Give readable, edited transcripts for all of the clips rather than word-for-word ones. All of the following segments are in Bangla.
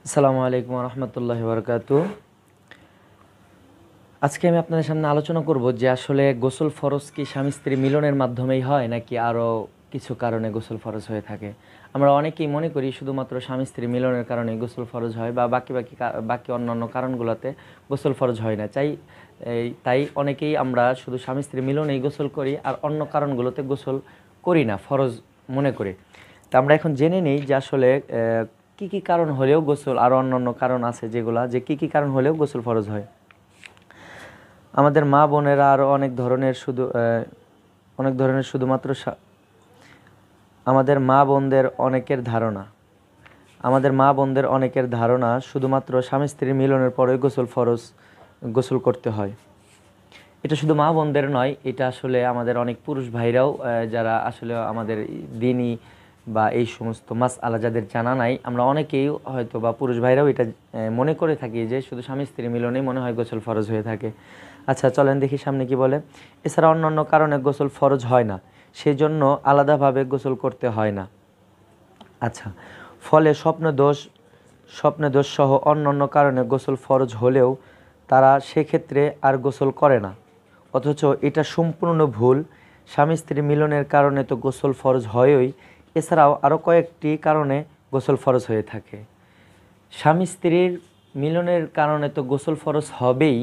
আসসালামু আলাইকুম রহমতুল্লাহ বরকাতু। আজকে আমি আপনাদের সামনে আলোচনা করব যে আসলে গোসল ফরজ কি স্বামী স্ত্রী মিলনের মাধ্যমেই হয় নাকি আরও কিছু কারণে গোসল ফরজ হয়ে থাকে। আমরা অনেকেই মনে করি শুধুমাত্র স্বামী স্ত্রী মিলনের কারণে গোসল ফরজ হয় বা বাকি অন্যান্য কারণগুলোতে গোসল ফরজ হয় না। তাই অনেকেই আমরা শুধু স্বামী স্ত্রী মিলনেই গোসল করি আর অন্য কারণগুলোতে গোসল করি না, ফরজ মনে করি। তা আমরা এখন জেনে নেই যে আসলে কি কি কারণ হলেও গোসল, আরও অন্যান্য কারণ আছে যে কি কি কারণ হলেও গোসল ফরজ হয়। আমাদের মা বোনেরা আরও অনেক ধরনের শুধুমাত্র আমাদের মা বোনদের অনেকের ধারণা শুধুমাত্র স্বামী স্ত্রীর মিলনের পরে গোসল করতে হয়। এটা শুধু মা বোনদের নয়, এটা আসলে আমাদের অনেক পুরুষ ভাইরাও যারা আসলে আমাদের দিনই বা এই সমস্ত মাসআলা যাদের জানা নাই, আমরা অনেকেই হয়তো বা পুরুষ ভাইরাও এটা মনে করে থাকি যে শুধু স্বামী স্ত্রী মিলনেই মনে হয় গোসল ফরজ হয়ে থাকে। আচ্ছা, চলেন দেখি সামনে কি বলে। এছাড়া অন্যান্য কারণে গোসল ফরজ হয় না, সেই জন্য আলাদাভাবে গোসল করতে হয় না। আচ্ছা, ফলে স্বপ্নদোষ সহ অন্যান্য কারণে গোসল ফরজ হলেও তারা সেক্ষেত্রে আর গোসল করে না, অথচ এটা সম্পূর্ণ ভুল। স্বামী স্ত্রী মিলনের কারণে তো গোসল ফরজ হয়ই, এছাড়াও আরও কয়েকটি কারণে গোসল ফরজ হয়ে থাকে। স্বামী স্ত্রীর মিলনের কারণে তো গোসল ফরজ হবেই,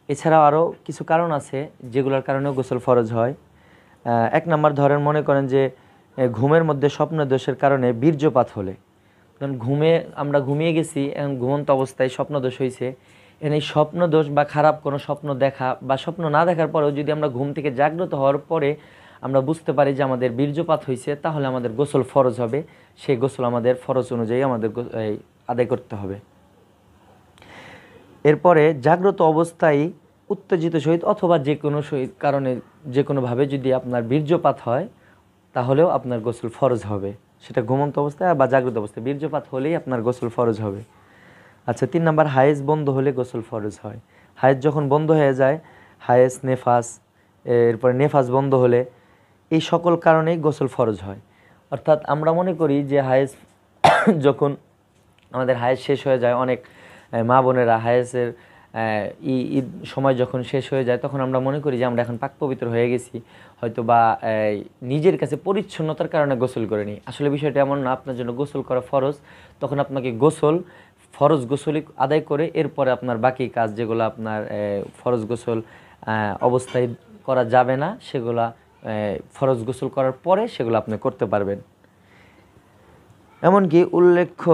এছাড়াও আরও কিছু কারণ আছে যেগুলোর কারণেও গোসল ফরজ হয়। এক নম্বর ধরেন, মনে করেন যে ঘুমের মধ্যে স্বপ্নদোষের কারণে বীর্যপাত হলে, কারণ আমরা ঘুমিয়ে গেছি, এখন ঘুমন্ত অবস্থায় স্বপ্নদোষ হয়েছে, এই স্বপ্নদোষ বা খারাপ কোনো স্বপ্ন দেখা বা স্বপ্ন না দেখার পরেও যদি আমরা ঘুম থেকে জাগ্রত হওয়ার পরে আমরা বুঝতে পারি যে আমাদের বীর্যপাত হয়েছে, তাহলে আমাদের গোসল ফরজ হবে। সেই গোসল আমাদের ফরজ অনুযায়ী আমাদের আদায় করতে হবে। এরপরে জাগ্রত অবস্থায় উত্তেজিত সহিত অথবা যে কোনো কারণে যে কোনোভাবে যদি আপনার বীর্যপাত হয়, তাহলেও আপনার গোসল ফরজ হবে। সেটা ঘুমন্ত অবস্থায় বা জাগ্রত অবস্থায় বীর্যপাত হলেই আপনার গোসল ফরজ হবে। আচ্ছা, 3 নাম্বার, হায়েজ বন্ধ হলে গোসল ফরজ হয়। হায়েজ যখন বন্ধ হয়ে যায়, হায়েজ, নেফাস, এরপরে নেফাস বন্ধ হলে, এই সকল কারণেই গোসল ফরজ হয়। অর্থাৎ আমরা মনে করি যে হায়েজ যখন আমাদের হায়েজ শেষ হয়ে যায়, অনেক মা বোনেরা হায়েজের ঈদ সময় যখন শেষ হয়ে যায়, তখন আমরা মনে করি যে আমরা এখন পাক পবিত্র হয়ে গেছি, হয়তো বা নিজের কাছে পরিচ্ছন্নতার কারণে গোসল করে নিই। আসলে বিষয়টা এমন না, আপনার জন্য গোসল করা ফরজ। তখন আপনাকে ফরজ গোসলই আদায় করে এরপরে আপনার বাকি কাজ যেগুলো আপনার ফরজ গোসল অবস্থায় করা যাবে না, সেগুলা ফরজ গোসল করার পরে সেগুলো আপনি করতে পারবেন। এমনকি উল্লেখ্য